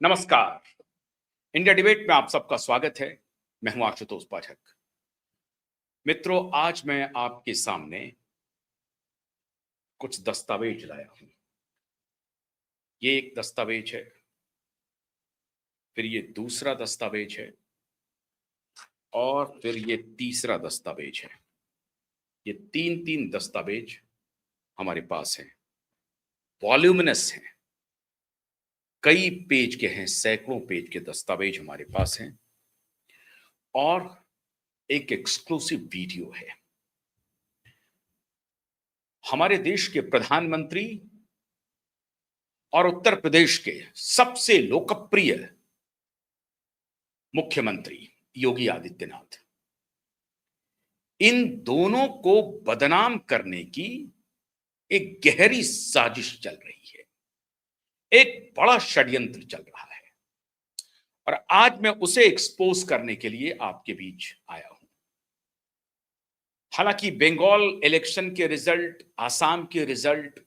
नमस्कार। India debate में आप सबका स्वागत है। मैं हूं आशुतोष पाठक। मित्रों, आज मैं आपके सामने कुछ दस्तावेज लाया हूं। ये एक दस्तावेज है, फिर ये दूसरा दस्तावेज है और फिर ये तीसरा दस्तावेज है। ये तीन तीन दस्तावेज हमारे पास हैं, वॉल्यूमिनस हैं, कई पेज के हैं, सैकड़ों पेज के दस्तावेज हमारे पास हैं और एक एक्सक्लूसिव वीडियो है। हमारे देश के प्रधानमंत्री और उत्तर प्रदेश के सबसे लोकप्रिय मुख्यमंत्री योगी आदित्यनाथ, इन दोनों को बदनाम करने की एक गहरी साजिश चल रही है, एक बड़ा षड्यंत्र चल रहा है और आज मैं उसे एक्सपोज करने के लिए आपके बीच आया हूं। हालांकि बंगाल इलेक्शन के रिजल्ट, आसाम के रिजल्ट,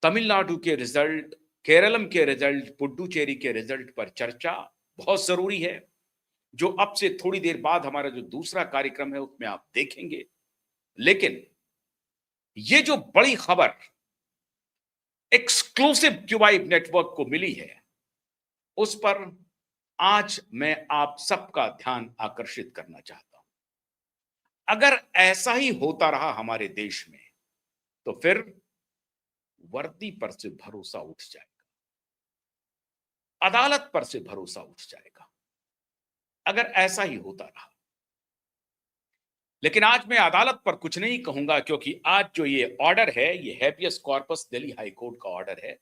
तमिलनाडु के रिजल्ट, केरलम के रिजल्ट, पुडुचेरी के रिजल्ट पर चर्चा बहुत जरूरी है, जो अब से थोड़ी देर बाद हमारा जो दूसरा कार्यक्रम है उसमें आप देखेंगे। लेकिन ये जो बड़ी खबर एक्सक्लूसिव क्यूबाइब नेटवर्क को मिली है, उस पर आज मैं आप सबका ध्यान आकर्षित करना चाहता हूं। अगर ऐसा ही होता रहा हमारे देश में तो फिर वर्दी पर से भरोसा उठ जाएगा, अदालत पर से भरोसा उठ जाएगा, अगर ऐसा ही होता रहा। लेकिन आज मैं अदालत पर कुछ नहीं कहूंगा, क्योंकि आज जो ये ऑर्डर है, ये habeas corpus Delhi high court का ऑर्डर है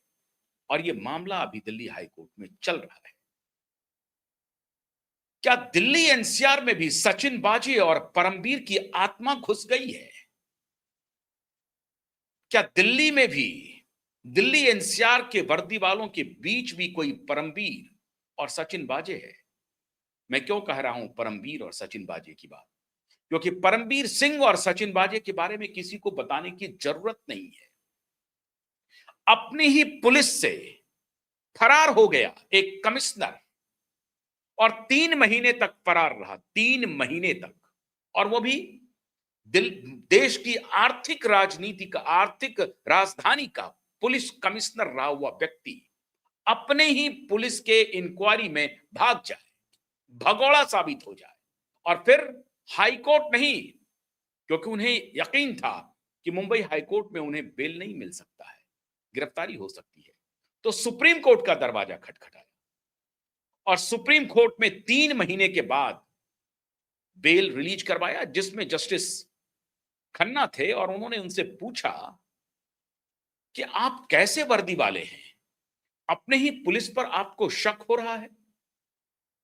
और ये मामला अभी दिल्ली हाई कोर्ट में चल रहा है। क्या दिल्ली एनसीआर में भी सचिन बाजी और परमबीर की आत्मा घुस गई है? क्या दिल्ली में भी, दिल्ली एनसीआर के वर्दी वालों के बीच भी कोई परमबीर और सचिन बाजे है? मैं क्यों कह रहा हूं परमबीर और सचिन बाजे की बात? क्योंकि परमबीर सिंह और सचिन बाजे के बारे में किसी को बताने की जरूरत नहीं है। अपनी ही पुलिस से फरार हो गया एक कमिश्नर और 3 महीने तक फरार रहा, 3 महीने तक, और वो भी देश की आर्थिक राजनीति का, आर्थिक राजधानी का पुलिस कमिश्नर रहा हुआ व्यक्ति अपने ही पुलिस के इंक्वायरी में भाग जाए, भगोड़ा साबित हो जाए और फिर हाईकोर्ट नहीं, क्योंकि उन्हें यकीन था कि मुंबई हाईकोर्ट में उन्हें बेल नहीं मिल सकता है, गिरफ्तारी हो सकती है, तो सुप्रीम कोर्ट का दरवाजा खटखटाया और सुप्रीम कोर्ट में 3 महीने के बाद बेल रिलीज करवाया, जिसमें जस्टिस खन्ना थे और उन्होंने उनसे पूछा कि आप कैसे वर्दी वाले हैं, अपने ही पुलिस पर आपको शक हो रहा है,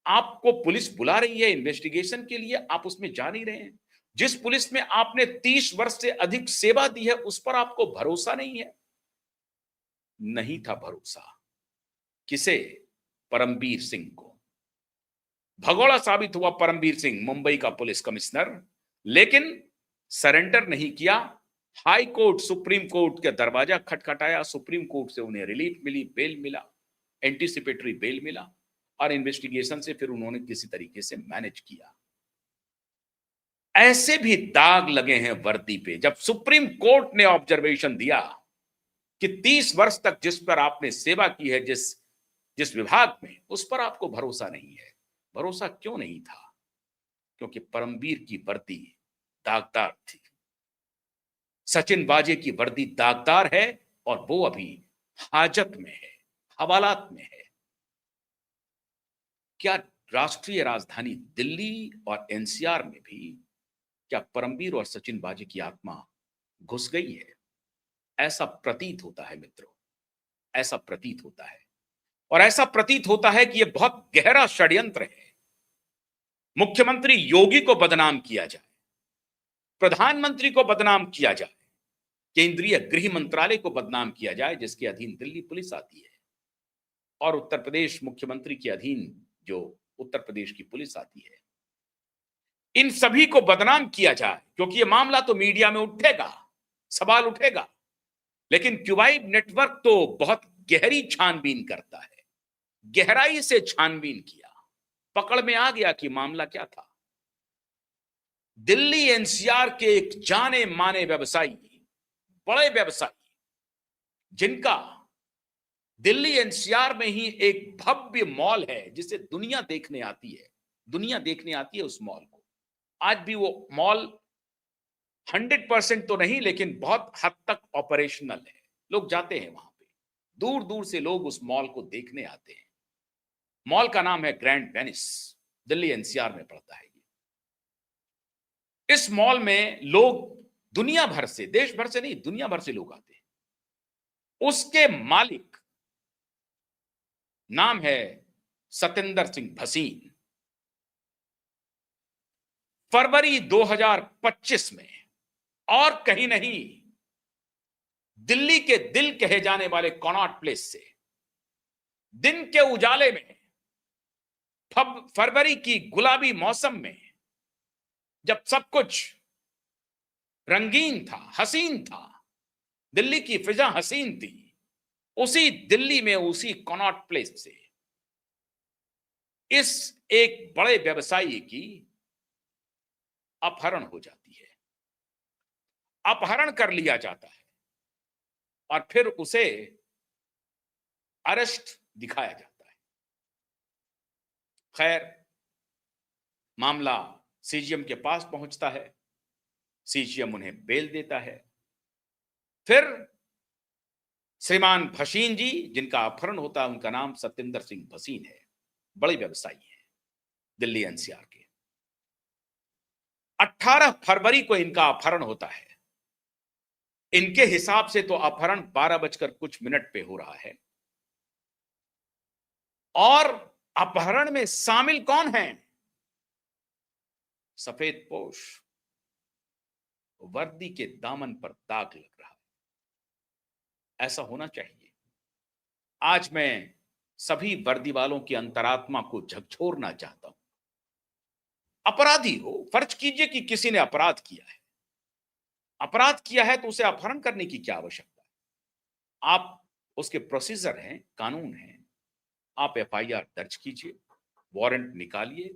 आपको पुलिस बुला रही है इन्वेस्टिगेशन के लिए, आप उसमें जा नहीं रहे हैं, जिस पुलिस में आपने 30 वर्ष से अधिक सेवा दी है उस पर आपको भरोसा नहीं है? नहीं था भरोसा। किसे? परमबीर सिंह को। भगोड़ा साबित हुआ परमबीर सिंह, मुंबई का पुलिस कमिश्नर, लेकिन सरेंडर नहीं किया। हाई कोर्ट, सुप्रीम कोर्ट का दरवाजा खटखटाया, सुप्रीम कोर्ट से उन्हें रिलीफ मिली, बेल मिला, एंटीसिपेटरी बेल मिला और इन्वेस्टिगेशन से फिर उन्होंने किसी तरीके से मैनेज किया। ऐसे भी दाग लगे हैं वर्दी पे। जब सुप्रीम कोर्ट ने ऑब्जर्वेशन दिया कि 30 वर्ष तक जिस पर आपने सेवा की है, जिस जिस विभाग में, उस पर आपको भरोसा नहीं है। भरोसा क्यों नहीं था? क्योंकि परमबीर की वर्दी दागदार थी, सचिन बाजे की वर्दी दागदार है और वो अभी हाजत में है, हवालात में है। क्या राष्ट्रीय राजधानी दिल्ली और एनसीआर में भी क्या परमबीर और सचिन बाजे की आत्मा घुस गई है? ऐसा प्रतीत होता है मित्रों, ऐसा प्रतीत होता है और ऐसा प्रतीत होता है कि यह बहुत गहरा षड्यंत्र है। मुख्यमंत्री योगी को बदनाम किया जाए, प्रधानमंत्री को बदनाम किया जाए, केंद्रीय गृह मंत्रालय को बदनाम किया जाए जिसके अधीन दिल्ली पुलिस आती है, और उत्तर प्रदेश मुख्यमंत्री के अधीन जो उत्तर प्रदेश की पुलिस आती है, इन सभी को बदनाम किया जाए, क्योंकि यह मामला तो मीडिया में उठेगा, सवाल उठेगा। लेकिन क्यूबाइब नेटवर्क तो बहुत गहरी छानबीन करता है गहराई से छानबीन किया, पकड़ में आ गया कि मामला क्या था। दिल्ली एनसीआर के एक जाने माने व्यवसायी, बड़े व्यवसायी, जिनका दिल्ली एनसीआर में ही एक भव्य मॉल है जिसे दुनिया देखने आती है, दुनिया देखने आती है उस मॉल को। आज भी वो मॉल 100% तो नहीं, लेकिन बहुत हद तक ऑपरेशनल है। लोग जाते हैं वहां पे, दूर दूर से लोग उस मॉल को देखने आते हैं। मॉल का नाम है ग्रैंड वेनिस, दिल्ली एनसीआर में पड़ता है। इस मॉल में लोग दुनिया भर से, देश भर से नहीं, दुनिया भर से लोग आते हैं। उसके मालिक नाम है सतेंद्र सिंह भसीन। फरवरी 2025 में, और कहीं नहीं, दिल्ली के दिल कहे जाने वाले कनॉट प्लेस से दिन के उजाले में, फरवरी की गुलाबी मौसम में, जब सब कुछ रंगीन था, हसीन था, दिल्ली की फिजा हसीन थी, उसी दिल्ली में, उसी कनॉट प्लेस से इस एक बड़े व्यवसायी की अपहरण हो जाती है, अपहरण कर लिया जाता है और फिर उसे अरेस्ट दिखाया जाता है। खैर, मामला सीजीएम के पास पहुंचता है, सीजीएम उन्हें बेल देता है। फिर श्रीमान भसीन जी, जिनका अपहरण होता है, उनका नाम सत्येंद्र सिंह भसीन है, बड़े व्यवसायी हैं दिल्ली एनसीआर के। 18 फरवरी को इनका अपहरण होता है। इनके हिसाब से तो अपहरण 12 बजकर कुछ मिनट पे हो रहा है। और अपहरण में शामिल कौन है? सफेद पोश, वर्दी के दामन पर दाग लग रहा है। ऐसा होना चाहिए। आज मैं सभी वर्दी वालों की अंतरात्मा को झकझोरना चाहता हूं। अपराधी हो, फर्ज कीजिए कि किसी ने अपराध किया है। अपराध किया है तो उसे अपहरण करने की क्या आवश्यकता है? आप, उसके प्रोसीजर हैं, कानून है। आप एफआईआर दर्ज कीजिए, वारंट निकालिए,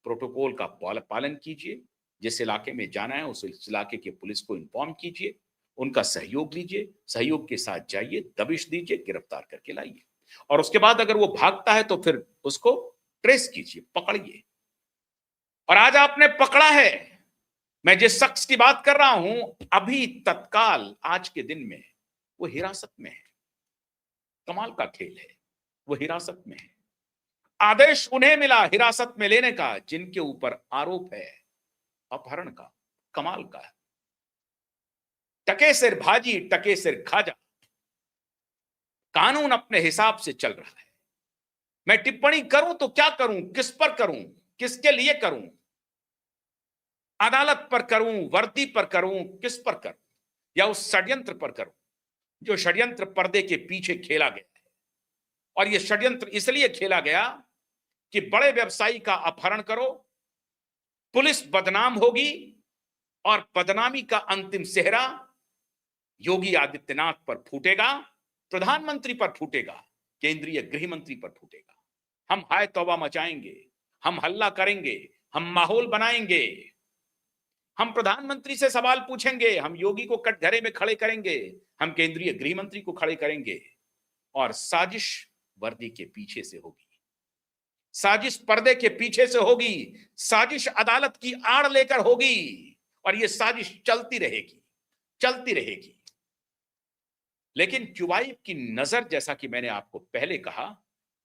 प्रोटोकॉल का पालन कीजिए। जिस इलाके में जाना है उस इलाके के पुलिस को इन्फॉर्म कीजिए, उनका सहयोग लीजिए, सहयोग के साथ जाइए, दबिश दीजिए, गिरफ्तार करके लाइए। और उसके बाद अगर वो भागता है तो फिर उसको ट्रेस कीजिए, पकड़िए। और आज आपने पकड़ा है, मैं जिस शख्स की बात कर रहा हूं, अभी तत्काल आज के दिन में वो हिरासत में है। कमाल का खेल है, वो हिरासत में है। आदेश उन्हें मिला हिरासत में लेने का जिनके ऊपर आरोप है अपहरण का। कमाल का है। टके सिर भाजी, टके सिर खाजा। कानून अपने हिसाब से चल रहा है। मैं टिप्पणी करूं तो क्या करूं, किस पर करूं, किसके लिए करूं? अदालत पर करूं, वर्दी पर करूं, किस पर करूं? या उस षड्यंत्र पर करूं जो षड्यंत्र पर्दे के पीछे खेला गया है? और यह षड्यंत्र इसलिए खेला गया कि बड़े व्यवसायी का अपहरण करो, पुलिस बदनाम होगी, और बदनामी का अंतिम सेहरा योगी आदित्यनाथ पर फूटेगा, प्रधानमंत्री पर फूटेगा, केंद्रीय गृह मंत्री पर फूटेगा। हम हाय तौबा मचाएंगे, हम हल्ला करेंगे, हम माहौल बनाएंगे, हम प्रधानमंत्री से सवाल पूछेंगे, हम योगी को कटघरे में खड़े करेंगे, हम केंद्रीय गृह मंत्री को खड़े करेंगे। और साजिश वर्दी के पीछे से होगी, साजिश पर्दे के पीछे से होगी, साजिश अदालत की आड़ लेकर होगी, और यह साजिश चलती रहेगी, चलती रहेगी। लेकिन क्यूबाइब की नजर, जैसा कि मैंने आपको पहले कहा,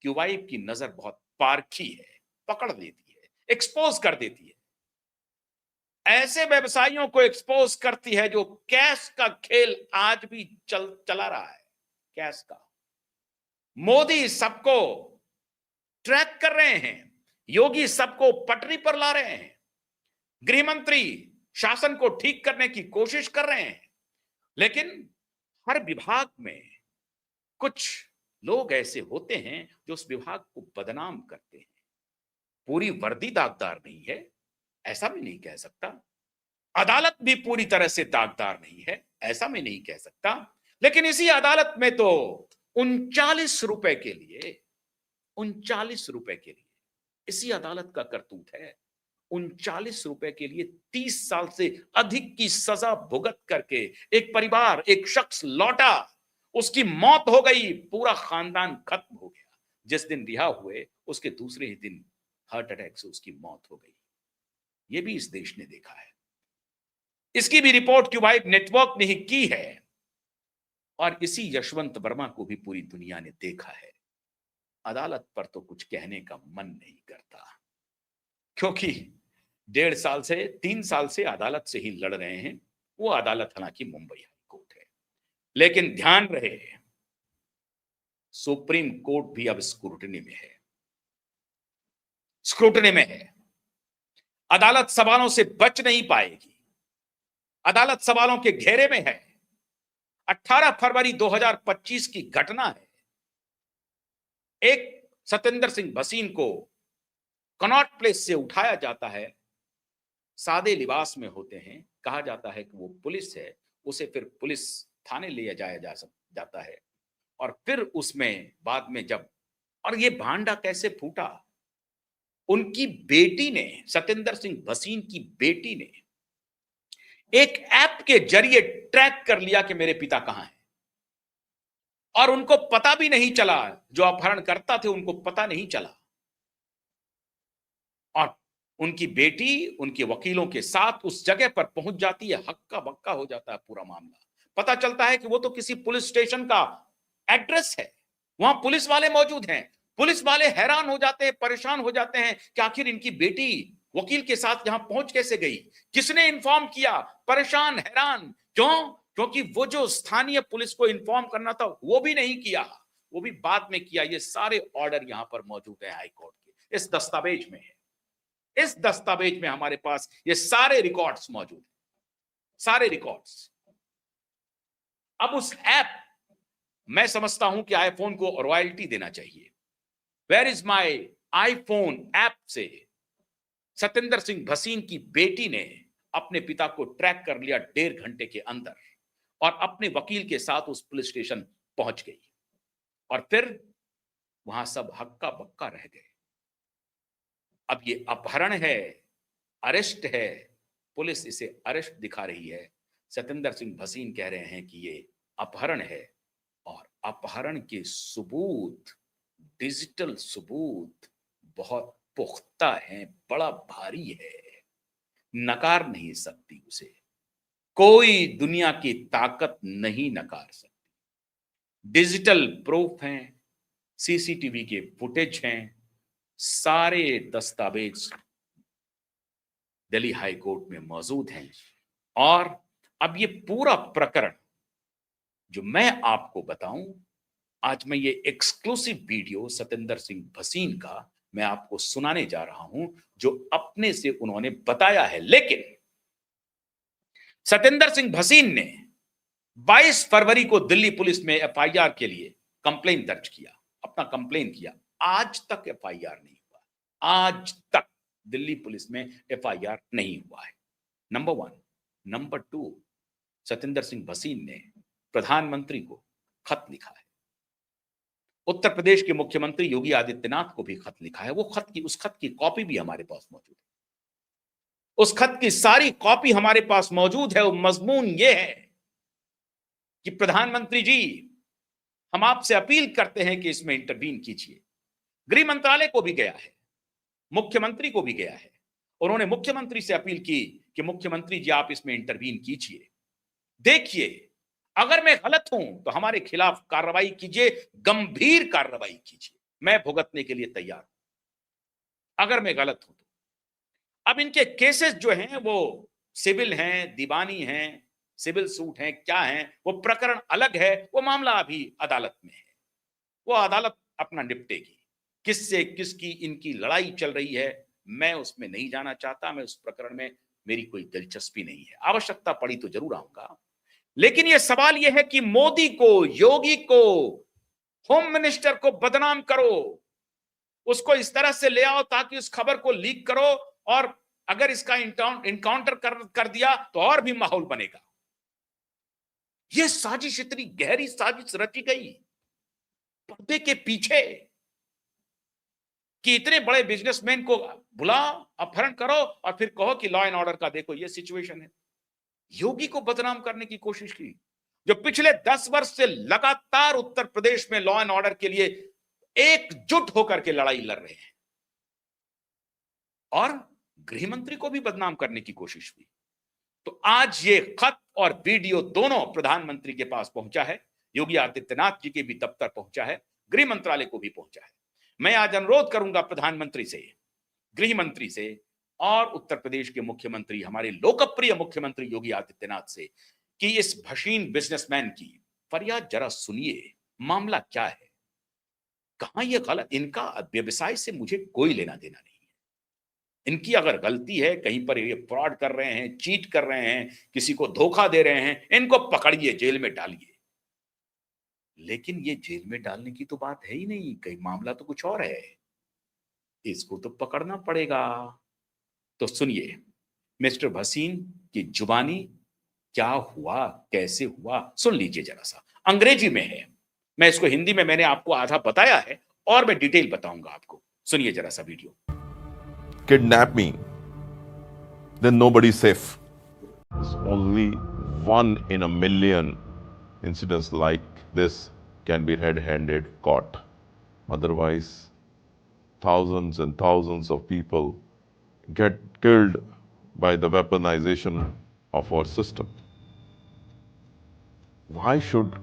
क्यूबाइब की नजर बहुत पारखी है, पकड़ लेती है, एक्सपोज कर देती है। ऐसे व्यवसायियों को एक्सपोज करती है जो कैश का खेल आज भी चला रहा है, कैश का। मोदी सबको ट्रैक कर रहे हैं, योगी सबको पटरी पर ला रहे हैं, गृहमंत्री शासन को ठीक करने की कोशिश कर रहे हैं। लेकिन हर विभाग में कुछ लोग ऐसे होते हैं जो उस विभाग को बदनाम करते हैं। पूरी वर्दी दागदार नहीं है, ऐसा मैं नहीं कह सकता। अदालत भी पूरी तरह से दागदार नहीं है, ऐसा मैं नहीं कह सकता। लेकिन इसी अदालत में तो 39 रुपए के लिए 39 रुपए के लिए। इसी अदालत का करतूत है। 39 रुपए के लिए 30 साल से अधिक की सजा भुगत करके एक परिवार, एक शख्स लौटा, उसकी मौत हो गई, पूरा खानदान खत्म हो गया। जिस दिन रिहा हुए उसके दूसरे ही दिन हार्ट अटैक से उसकी मौत हो गई। यह भी इस देश ने देखा है। इसकी भी रिपोर्ट क्यूबाइट नेटवर्क ने ही की है और इसी यशवंत वर्मा को भी पूरी दुनिया ने देखा है। अदालत पर तो कुछ कहने का मन नहीं करता, क्योंकि 1.5 साल से 3 साल से अदालत से ही लड़ रहे हैं। वो अदालत हालांकि मुंबई हाई कोर्ट है, लेकिन ध्यान रहे सुप्रीम कोर्ट भी अब स्क्रूटनी में है। स्क्रूटनी में है। अदालत सवालों से बच नहीं पाएगी। अदालत सवालों के घेरे में है। 18 फरवरी 2025 की घटना है। एक सत्येंद्र सिंह भसीन को कनॉट प्लेस से उठाया जाता है। सादे लिबास में होते हैं। कहा जाता है कि वो पुलिस है। उसे फिर पुलिस थाने ले जाया जाता है और फिर उसमें बाद में जब, और ये भांडा कैसे फूटा, उनकी बेटी ने, सत्येंद्र सिंह भसीन की बेटी ने एक ऐप के जरिए ट्रैक कर लिया कि मेरे पिता कहां हैं, और उनको पता भी नहीं चला। जो अपहरणकर्ता थे उनको पता नहीं चला, और उनकी बेटी उनके वकीलों के साथ उस जगह पर पहुंच जाती है। हक्का बक्का हो जाता है पूरा मामला। पता चलता है कि वो तो किसी पुलिस स्टेशन का एड्रेस है, वहां पुलिस वाले मौजूद हैं। पुलिस वाले हैरान हो जाते हैं, परेशान हो जाते हैं कि आखिर इनकी बेटी वकील के साथ यहां पहुंच कैसे गई, किसने इन्फॉर्म किया। परेशान, हैरान। क्यों? क्योंकि वो जो स्थानीय पुलिस को इन्फॉर्म करना था वो भी नहीं किया, वो भी बाद में किया। ये सारे ऑर्डर यहां पर मौजूद है हाईकोर्ट के, इस दस्तावेज में है। इस दस्तावेज में हमारे पास ये सारे रिकॉर्ड्स मौजूद हैं, सारे रिकॉर्ड्स। अब उस ऐप, मैं समझता हूं कि आईफोन को रॉयल्टी देना चाहिए। Where is my iPhone app से सत्येंद्र सिंह भसीन की बेटी ने अपने पिता को ट्रैक कर लिया 1.5 घंटे के अंदर, और अपने वकील के साथ उस पुलिस स्टेशन पहुंच गई, और फिर वहां सब हक्का बक्का रह गए। अब ये अपहरण है, अरेस्ट है, पुलिस इसे अरेस्ट दिखा रही है। सत्येंद्र सिंह भसीन कह रहे हैं कि ये अपहरण है, और अपहरण के सबूत, डिजिटल सबूत बहुत पुख्ता है, बड़ा भारी है, नकार नहीं सकती उसे। कोई दुनिया की ताकत नहीं नकार सकती। डिजिटल प्रूफ हैं, सीसीटीवी के फुटेज हैं, सारे दस्तावेज दिल्ली हाई कोर्ट में मौजूद हैं। और अब ये पूरा प्रकरण जो मैं आपको बताऊं, आज मैं ये एक्सक्लूसिव वीडियो सत्येंद्र सिंह भसीन का मैं आपको सुनाने जा रहा हूं, जो अपने से उन्होंने बताया है। लेकिन सत्येंद्र सिंह भसीन ने 22 फरवरी को दिल्ली पुलिस में एफआईआर के लिए कंप्लेन दर्ज किया, अपना कंप्लेन किया। आज तक एफआईआर नहीं हुआ, आज तक दिल्ली पुलिस में एफआईआर नहीं हुआ है। नंबर 1। नंबर 2, सत्येंद्र सिंह भसीन ने प्रधानमंत्री को खत लिखा है। उत्तर प्रदेश के मुख्यमंत्री योगी आदित्यनाथ को भी खत लिखा है। उस खत की कॉपी भी हमारे पास मौजूद है। उस खत की सारी कॉपी हमारे पास मौजूद है। और मजमून यह है कि प्रधानमंत्री जी, हम आपसे अपील करते हैं कि इसमें इंटरवीन कीजिए। गृह मंत्रालय को भी गया है, मुख्यमंत्री को भी गया है। उन्होंने मुख्यमंत्री से अपील की कि मुख्यमंत्री जी आप इसमें इंटरवीन कीजिए, देखिए, अगर मैं गलत हूं तो हमारे खिलाफ कार्रवाई कीजिए, गंभीर कार्रवाई कीजिए, मैं भुगतने के लिए तैयार हूं अगर मैं गलत हूं तो। अब इनके केसेस जो हैं वो सिविल हैं, दीवानी हैं, सिविल सूट हैं, क्या हैं, वो प्रकरण अलग है। वो मामला अभी अदालत में है, वो अदालत अपना निपटेगी। किससे किसकी इनकी लड़ाई चल रही है, मैं उसमें नहीं जाना चाहता। मैं उस प्रकरण में, मेरी कोई दिलचस्पी नहीं है। आवश्यकता पड़ी तो जरूर आऊंगा। लेकिन यह सवाल यह है कि मोदी को, योगी को, होम मिनिस्टर को बदनाम करो, उसको इस तरह से ले आओ ताकि उस खबर को लीक करो, और अगर इसका इनकाउंटर कर दिया तो और भी माहौल बनेगा। यह साजिश, इतनी गहरी साजिश रची गई पर्दे के पीछे। कि इतने बड़े बिजनेसमैन को बुलाओ, अपहरण करो और फिर कहो कि लॉ एंड ऑर्डर का देखो ये सिचुएशन है। योगी को बदनाम करने की कोशिश की, जो पिछले 10 वर्ष से लगातार उत्तर प्रदेश में लॉ एंड ऑर्डर के लिए एकजुट होकर के लड़ाई लड़ रहे हैं। और गृह मंत्री को भी बदनाम करने की कोशिश हुई। तो आज ये खत और वीडियो दोनों प्रधानमंत्री के पास पहुंचा है, योगी आदित्यनाथ जी के भी दफ्तर पहुंचा है, गृह मंत्रालय को भी पहुंचा है। मैं आज अनुरोध करूंगा प्रधानमंत्री से, गृह मंत्री से और उत्तर प्रदेश के मुख्यमंत्री, हमारे लोकप्रिय मुख्यमंत्री योगी आदित्यनाथ से, कि इस भशीन बिजनेसमैन की फरियाद जरा सुनिए, मामला क्या है, कहां ये गलत, इनका व्यवसाय से मुझे कोई लेना देना नहीं। इनकी अगर गलती है, कहीं पर ये फ्रॉड कर रहे हैं, चीट कर रहे हैं, किसी को धोखा दे रहे हैं, इनको पकड़िए, जेल में डालिए। लेकिन ये जेल में डालने की तो बात है ही नहीं, कहीं मामला तो कुछ और है, इसको तो पकड़ना पड़ेगा। तो सुनिए मिस्टर भसीन की जुबानी, क्या हुआ, कैसे हुआ, सुन लीजिए जरा सा। अंग्रेजी में है, मैं इसको हिंदी में मैंने आपको आधा बताया है और मैं डिटेल बताऊंगा आपको। सुनिए जरा सा video. Kidnap me, then nobody's safe. There's only 1 in a million incidents like this can be red-handed caught. Otherwise, thousands and thousands of people get killed by the weaponization of our system. Why should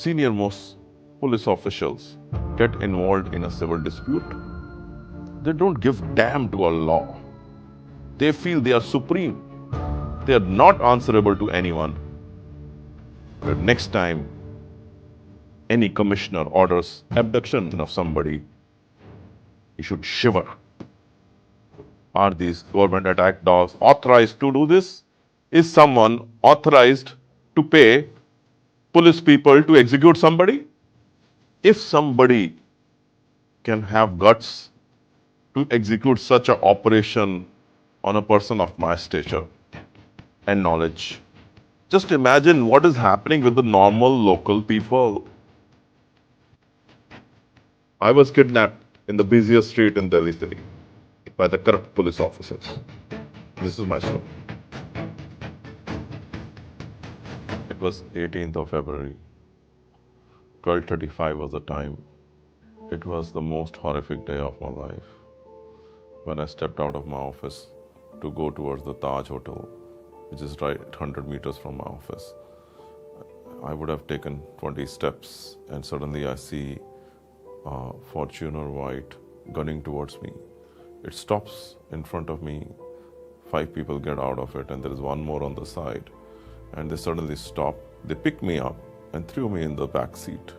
senior most police officials get involved in a civil dispute? They don't give damn to a law. They feel they are supreme. They are not answerable to anyone. But next time any commissioner orders abduction of somebody, he should shiver. Are these government attack dogs authorized to do this? Is someone authorized to pay police people to execute somebody? If somebody can have guts to execute such an operation on a person of my stature and knowledge, just imagine what is happening with the normal local people. I was kidnapped in the busiest street in Delhi city by the corrupt police officers. This is my story. It was 18th of February. 12:35 was the time. It was the most horrific day of my life. When I stepped out of my office to go towards the Taj Hotel, which is right 100 meters from my office, I would have taken 20 steps and suddenly I see a Fortuner white gunning towards me. It stops in front of me. 5 people get out of it and there is one more on the side. And they suddenly stop. They picked me up and threw me in the back seat.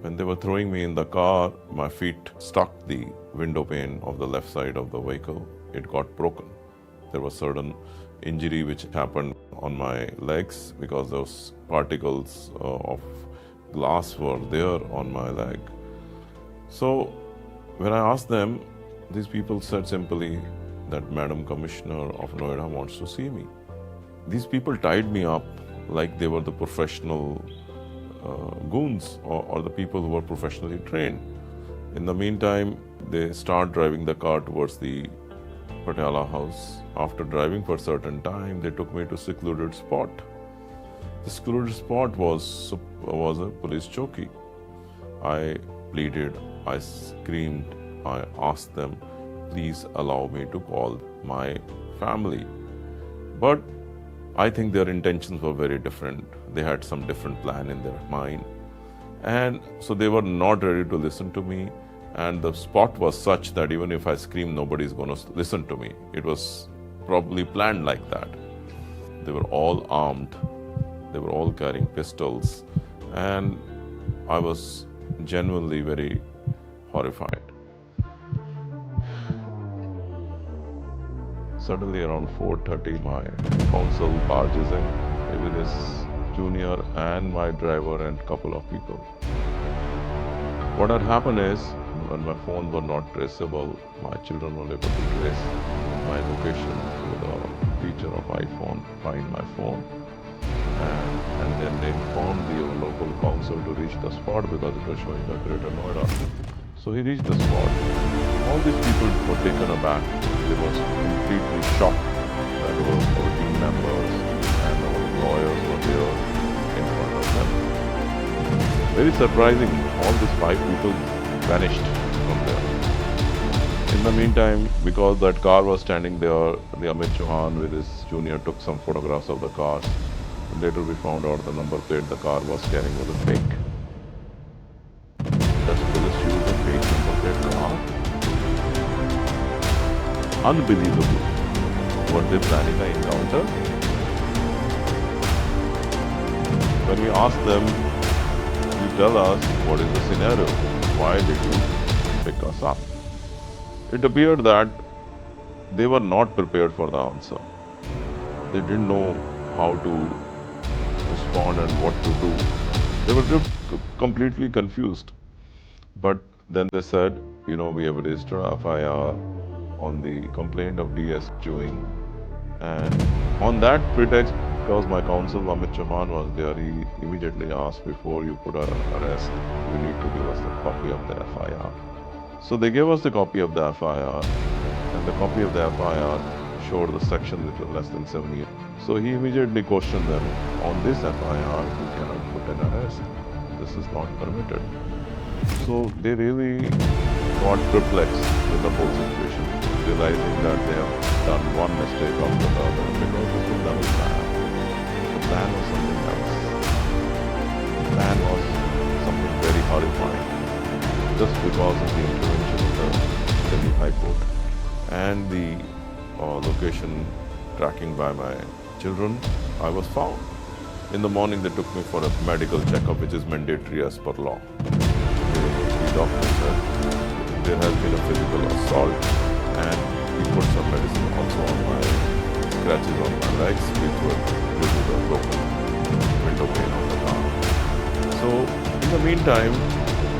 When they were throwing me in the car, my feet struck the window pane of the left side of the vehicle. It got broken. There was certain injury which happened on my legs because those particles of glass were there on my leg. So when I asked them, these people said simply that Madam Commissioner of Noida wants to see me. These people tied me up like they were the professional goons or the people who were professionally trained. In the meantime, they start driving the car towards the Patiala house. After driving for a certain time, they took me to a secluded spot. The secluded spot was a police chowki. I pleaded, I screamed, I asked them, please allow me to call my family. But I think their intentions were very different. They had some different plan in their mind. And so they were not ready to listen to me. And the spot was such that even if I scream, nobody is going to listen to me. It was probably planned like that. They were all armed. They were all carrying pistols. And I was genuinely very horrified. Suddenly around 4:30, my counsel barges in with his junior and my driver and couple of people. What had happened is, when my phone were not traceable, my children were able to trace my location with a feature of iPhone, find my phone. And then they informed the local council to reach the spot because it was showing the Greater Noida. So he reached the spot. All these people were taken aback. They were completely shocked that our team members and our lawyers were there in front of them. Very surprising, all these 5 people vanished from there. In the meantime, because that car was standing there, the Amit Chauhan with his junior took some photographs of the car. Later we found out the number plate the car was carrying was a fake. Does police use a fake number plate car? Unbelievable. Were they planning an encounter? When we asked them, you tell us what is the scenario? Why did you pick us up? It appeared that they were not prepared for the answer. They didn't know how to respond and what to do. They were just completely confused. But then they said, we have registered a FIR on the complaint of DS Chewing. And on that pretext, because my counsel Amit Chauhan was there, he immediately asked, before you put an arrest, you need to give us a copy of the FIR. So they gave us the copy of the FIR, and the copy of the FIR showed the section which was less than 7 years. So he immediately questioned them, on this FIR, you cannot put an arrest. This is not permitted. So they really got perplexed with the whole situation, realizing that they have done one mistake after the other, because this was never planned. The plan was something else. The plan was something very horrifying. Just because of the intervention of the Delhi High Court and the location tracking by my children, I was found. In the morning, they took me for a medical checkup, which is mandatory as per law. The doctor said there has been a physical assault, and he put some medicine also on my scratches on my legs, which were due to the broken window pane of the car. So, in the meantime,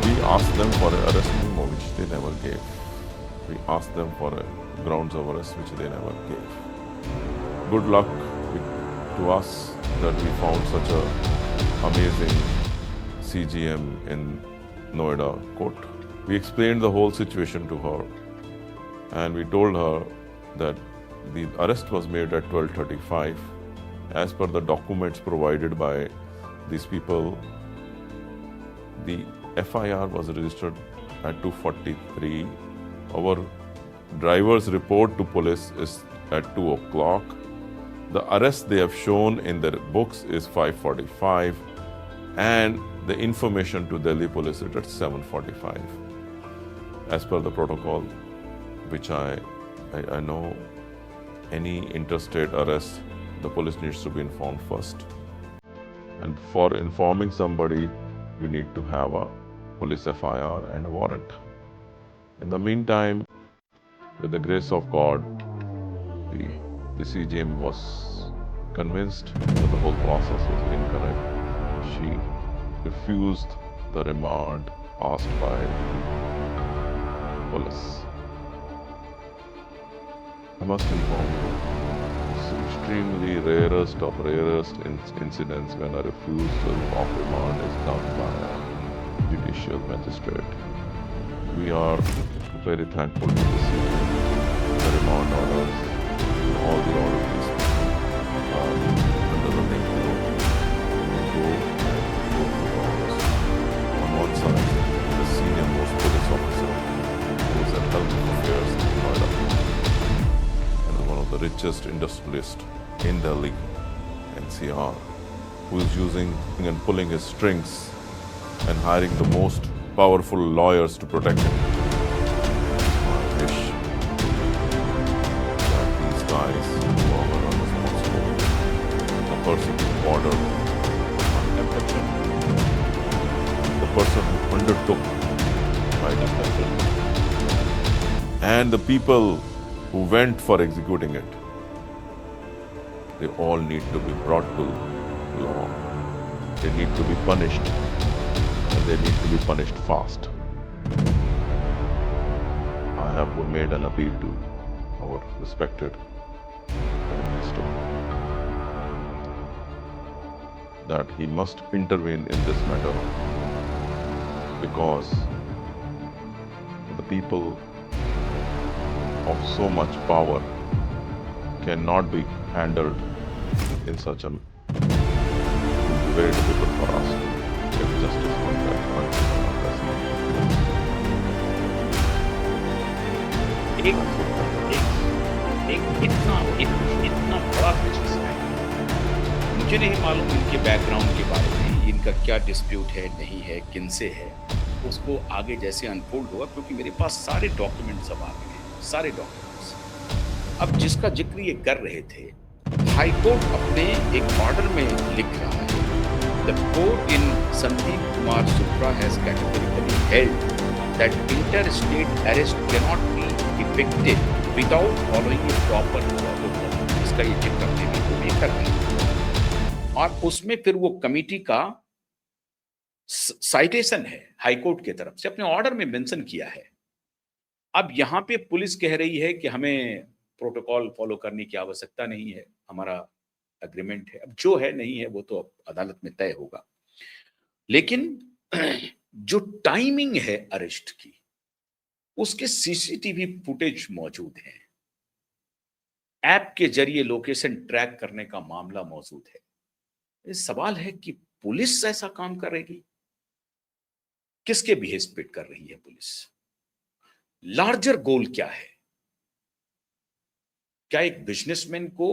we asked them for an arrest memo, which they never gave. We asked them for a grounds of arrest, which they never gave. Good luck to us that we found such a amazing CGM in Noida court. We explained the whole situation to her, and we told her that the arrest was made at 12:35. As per the documents provided by these people, the FIR was registered at 2:43. Our driver's report to police is at 2 o'clock. The arrest they have shown in their books is 5:45, and the information to Delhi police is at 7:45. As per the protocol, which I know, any interstate arrest, the police needs to be informed first. And for informing somebody, you need to have a police FIR and a warrant. In the meantime, with the grace of God, the CGM was convinced that the whole process was incorrect. She refused the remand asked by the police. I must inform you, it's extremely rarest of rarest incidents when a refusal of remand is done by a judicial magistrate. We are very thankful to the CGM, the remand orders, all the orders under the link below. Go through the orders. On one side, the senior most police officer who is at Health Affairs in Noida and one of the richest industrialists in Delhi, NCR, who is using and pulling his strings and hiring the most powerful lawyers to protect him. I wish that these guys who are responsible, the person who ordered my abduction, the person who undertook my abduction, and the people who went for executing it, they all need to be brought to law. They need to be punished, and they need to be punished fast. I have made an appeal to our respected Prime Minister that he must intervene in this matter, because people of so much power cannot be handled in such a very difficult for us to get justice for that one. एक इतना बड़ा case है। मुझे नहीं मालूम इनके background के बारे में, इनका क्या डिस्प्यूट है, नहीं है, किनसे है, उसको आगे जैसे अनफोल्ड होगा, क्योंकि मेरे पास सारे डॉक्यूमेंट्स अब आ गए हैं, सारे डॉक्यूमेंट्स। अब जिसका जिक्र ये कर रहे थे, हाई कोर्ट अपने एक ऑर्डर में लिख रहा है, the court in Sandeep Kumar supra has categorically held that interstate arrest cannot be effected without following a proper protocol। इसका ये जिक्र अपने में भी कर रहे हैं। और उसमें फिर वो कमिटी का साइटेशन है हाईकोर्ट की तरफ से, अपने ऑर्डर में मेंशन किया है। अब यहाँ पे पुलिस कह रही है कि हमें प्रोटोकॉल फॉलो करने की आवश्यकता नहीं है, हमारा एग्रीमेंट है। अब जो है नहीं है वो तो अब अदालत में तय होगा। लेकिन जो टाइमिंग है अरेस्ट की, उसके सीसीटीवी फुटेज मौजूद है, ऐप के जरिए लोकेशन ट्रैक करने का मामला मौजूद है। ये सवाल है कि पुलिस ऐसा काम करेगी? किसके बिहेव पे कर रही है पुलिस? लार्जर गोल क्या है? क्या एक बिजनेसमैन को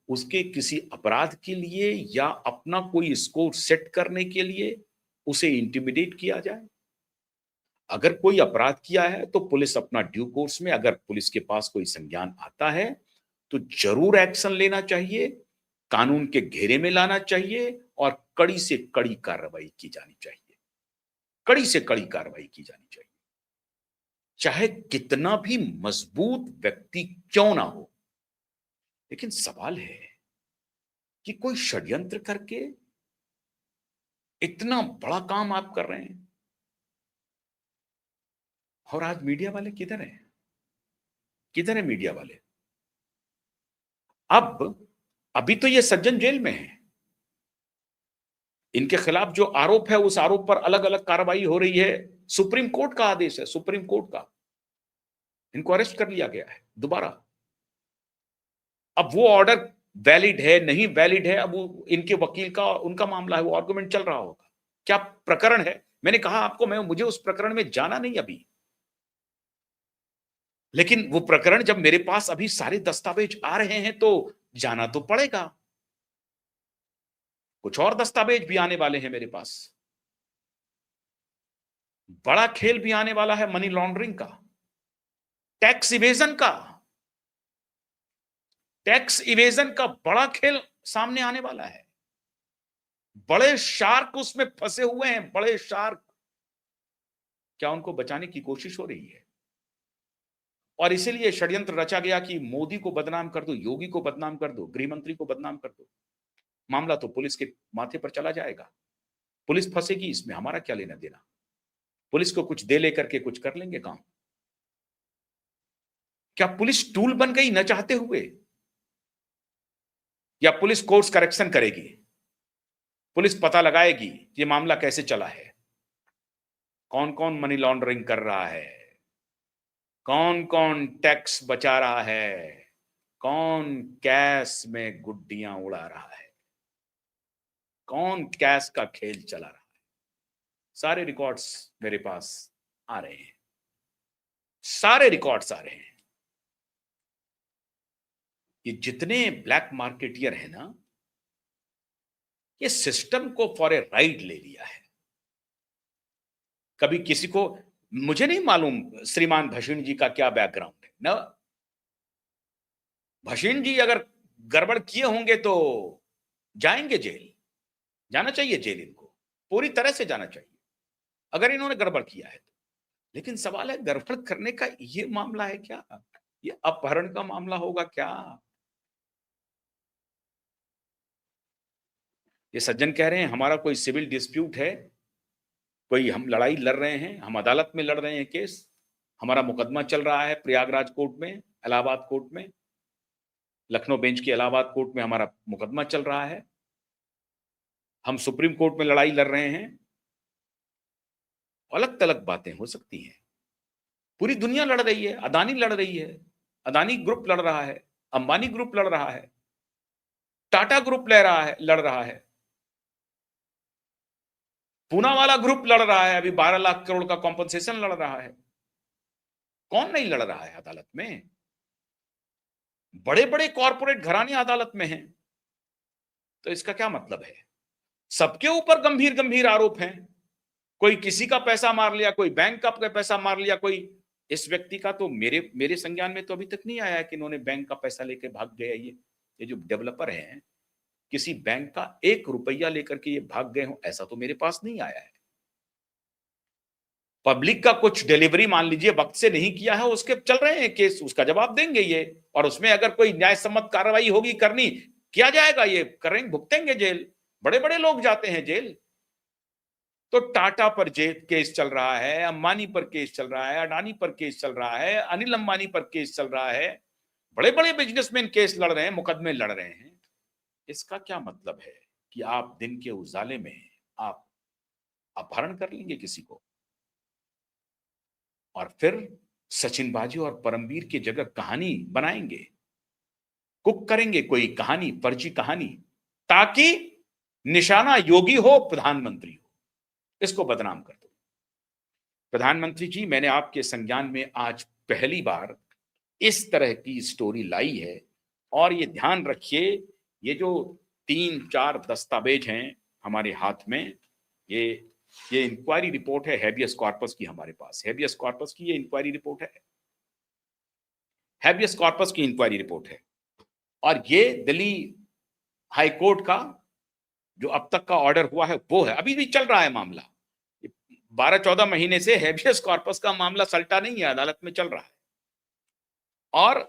उसके किसी अपराध के लिए या अपना कोई स्कोर सेट करने के लिए उसे इंटिमिडेट किया जाए? अगर कोई अपराध किया है तो पुलिस अपना ड्यू कोर्स में, अगर पुलिस के पास कोई संज्ञान आता है तो जरूर एक्शन लेना चाहिए, कानून के घेरे में लाना चाहिए और कड़ी से कड़ी कार्रवाई की जानी चाहिए। कड़ी से कड़ी कार्रवाई की जानी चाहिए, चाहे कितना भी मजबूत व्यक्ति क्यों ना हो। लेकिन सवाल है कि कोई षड्यंत्र करके इतना बड़ा काम आप कर रहे हैं, और आज मीडिया वाले किधर हैं? किधर है मीडिया वाले? अभी तो ये सज्जन जेल में है, इनके खिलाफ जो आरोप है उस आरोप पर अलग अलग कार्रवाई हो रही है। सुप्रीम कोर्ट का आदेश है, सुप्रीम कोर्ट का, इनको अरेस्ट कर लिया गया है दोबारा। अब वो ऑर्डर वैलिड है नहीं वैलिड है, अब वो इनके वकील का, उनका मामला है, वो आर्गुमेंट चल रहा होगा। क्या प्रकरण है? मैंने कहा आपको, मुझे उस प्रकरण में जाना नहीं अभी, लेकिन वो प्रकरण जब मेरे पास अभी सारे दस्तावेज आ रहे हैं तो जाना तो पड़ेगा। कुछ और दस्तावेज भी आने वाले हैं मेरे पास, बड़ा खेल भी आने वाला है, मनी लॉन्ड्रिंग का, टैक्स इवेजन का। टैक्स इवेजन का बड़ा खेल सामने आने वाला है। बड़े शार्क उसमें फंसे हुए हैं, बड़े शार्क। क्या उनको बचाने की कोशिश हो रही है? और इसीलिए षड्यंत्र रचा गया कि मोदी को बदनाम कर दो, योगी को बदनाम कर दो, गृह मंत्री को बदनाम कर दो। मामला तो पुलिस के माथे पर चला जाएगा, पुलिस फंसेगी इसमें, हमारा क्या लेना देना। पुलिस को कुछ दे लेकर के कुछ कर लेंगे काम। क्या पुलिस टूल बन गई न चाहते हुए? या पुलिस कोर्स करेक्शन करेगी? पुलिस पता लगाएगी ये मामला कैसे चला है, कौन कौन मनी लॉन्ड्रिंग कर रहा है, कौन कौन टैक्स बचा रहा है, कौन कैश में गुड्डियां उड़ा रहा है, कौन कैश का खेल चला रहा है। सारे रिकॉर्ड्स मेरे पास आ रहे हैं, सारे रिकॉर्ड्स आ रहे हैं। ये जितने ब्लैक मार्केटियर है ना, ये सिस्टम को फॉर ए राइड ले लिया है। कभी किसी को, मुझे नहीं मालूम श्रीमान भसीन जी का क्या बैकग्राउंड है ना। भसीन जी अगर गड़बड़ किए होंगे तो जाएंगे जेल, जाना चाहिए जेल, इनको पूरी तरह से जाना चाहिए अगर इन्होंने गड़बड़ किया है तो। लेकिन सवाल है, गड़बड़ करने का ये मामला है क्या? ये अपहरण का मामला होगा क्या? ये सज्जन कह रहे हैं हमारा कोई सिविल डिस्प्यूट है, कोई हम लड़ाई लड़ रहे हैं, हम अदालत में लड़ रहे हैं केस, हमारा मुकदमा चल रहा है प्रयागराज कोर्ट में, इलाहाबाद कोर्ट में, लखनऊ बेंच की इलाहाबाद कोर्ट में हमारा मुकदमा चल रहा है, हम सुप्रीम कोर्ट में लड़ाई लड़ रहे हैं। अलग अलग बातें हो सकती हैं, पूरी दुनिया लड़ रही है, अदानी लड़ रही है, अदानी ग्रुप लड़ रहा है, अंबानी ग्रुप लड़ रहा है, टाटा ग्रुप लड़ रहा है, पूनावाला ग्रुप लड़ रहा है, अभी 12 लाख करोड़ का कॉम्पनसेशन लड़ रहा है। कौन नहीं लड़ रहा है अदालत में? बड़े बड़े कॉर्पोरेट घराने अदालत में हैं। तो इसका क्या मतलब है? सबके ऊपर गंभीर गंभीर आरोप हैं। कोई किसी का पैसा मार लिया, कोई बैंक का पैसा मार लिया, कोई इस व्यक्ति का तो मेरे संज्ञान में तो अभी तक नहीं आया है कि इन्होंने बैंक का पैसा लेकर भाग गए। ये जो डेवलपर हैं, किसी बैंक का 1 रुपया लेकर के ये भाग गए हो, ऐसा तो मेरे पास नहीं आया है। पब्लिक का कुछ डिलीवरी मान लीजिए वक्त से नहीं किया है, उसके चल रहे हैं केस, उसका जवाब देंगे ये, और उसमें अगर कोई न्याय सम्मत कार्रवाई होगी करनी, किया जाएगा, ये करेंगे, भुगतेंगे जेल। बड़े बड़े लोग जाते हैं जेल। तो टाटा पर केस चल रहा है, अंबानी पर केस चल रहा है, अडानी पर केस चल रहा है, अनिल अंबानी पर केस चल रहा है, बड़े बड़े बिजनेसमैन केस लड़ रहे हैं, मुकदमे लड़ रहे हैं। इसका क्या मतलब है कि आप दिन के उजाले में आप अपहरण कर लेंगे किसी को और फिर सचिनबाजी और परमवीर की जगह कहानी बनाएंगे, कुक करेंगे कोई कहानी, फर्जी कहानी, ताकि निशाना योगी हो, प्रधानमंत्री हो, इसको बदनाम कर दो। प्रधानमंत्री जी, मैंने आपके संज्ञान में आज पहली बार इस तरह की स्टोरी लाई है, और ये ध्यान रखिए, ये जो 3-4 दस्तावेज हैं हमारे हाथ में, ये इंक्वायरी रिपोर्ट है हैबियस कॉर्पस की, हमारे पास हैबियस कॉर्पस की ये इंक्वायरी रिपोर्ट है, हैबियस कॉर्पस की इंक्वायरी रिपोर्ट है। और ये दिल्ली हाई कोर्ट का जो अब तक का ऑर्डर हुआ है वो है, अभी भी चल रहा है मामला। 12-14 महीने से हैबियस कॉर्पस का मामला सल्टा नहीं है, अदालत में चल रहा है। और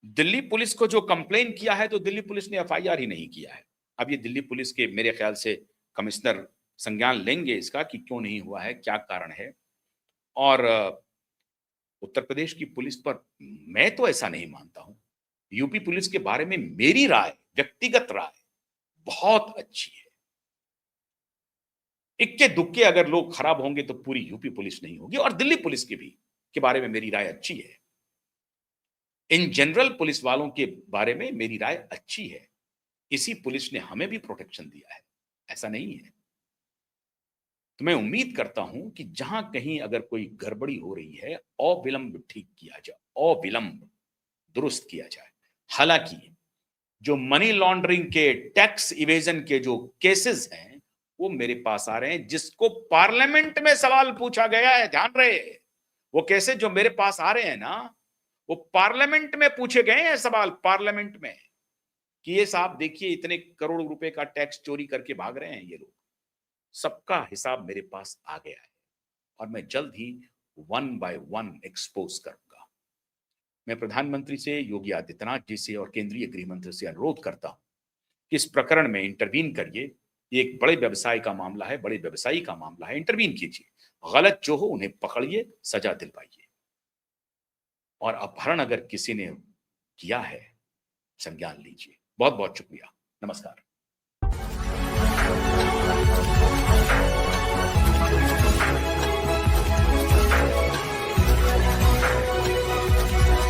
दिल्ली पुलिस को जो कंप्लेन किया है, तो दिल्ली पुलिस ने एफआईआर ही नहीं किया है। अब ये दिल्ली पुलिस के मेरे ख्याल से कमिश्नर संज्ञान लेंगे इसका कि क्यों नहीं हुआ है, क्या कारण है। और उत्तर प्रदेश की पुलिस पर मैं तो ऐसा नहीं मानता हूं। यूपी पुलिस के बारे में मेरी राय, व्यक्तिगत राय, बहुत अच्छी है। इक्के दुक्के अगर लोग खराब होंगे तो पूरी यूपी पुलिस नहीं होगी, और दिल्ली पुलिस के बारे में मेरी राय अच्छी है। इन जनरल पुलिस वालों के बारे में मेरी राय अच्छी है। इसी पुलिस ने हमें भी प्रोटेक्शन दिया है, ऐसा नहीं है। तो मैं उम्मीद करता हूं कि जहां कहीं अगर कोई गड़बड़ी हो रही है, अविलंब ठीक किया जाए, अविलंब दुरुस्त किया जाए। हालांकि जो मनी लॉन्ड्रिंग के, टैक्स इवेजन के जो केसेस हैं, वो मेरे पास आ रहे हैं, जिसको पार्लियामेंट में सवाल पूछा गया है। ध्यान रहे, वो केसेस जो मेरे पास आ रहे हैं ना, वो पार्लियामेंट में पूछे गए हैं सवाल, पार्लियामेंट में, कि ये साहब देखिए इतने करोड़ रुपए का टैक्स चोरी करके भाग रहे हैं ये लोग। सबका हिसाब मेरे पास आ गया है, और मैं जल्द ही 1 by 1 एक्सपोज करूंगा। मैं प्रधानमंत्री से, योगी आदित्यनाथ जी से और केंद्रीय गृह मंत्री से अनुरोध करता हूं कि इस प्रकरण में इंटरवीन करिए। ये एक बड़े व्यवसाय का मामला है, बड़े व्यवसायी का मामला है, इंटरवीन कीजिए। गलत जो हो उन्हें पकड़िए, सजा दिलवाइए। और अपहरण अगर किसी ने किया है, संज्ञान लीजिए। बहुत बहुत शुक्रिया। नमस्कार।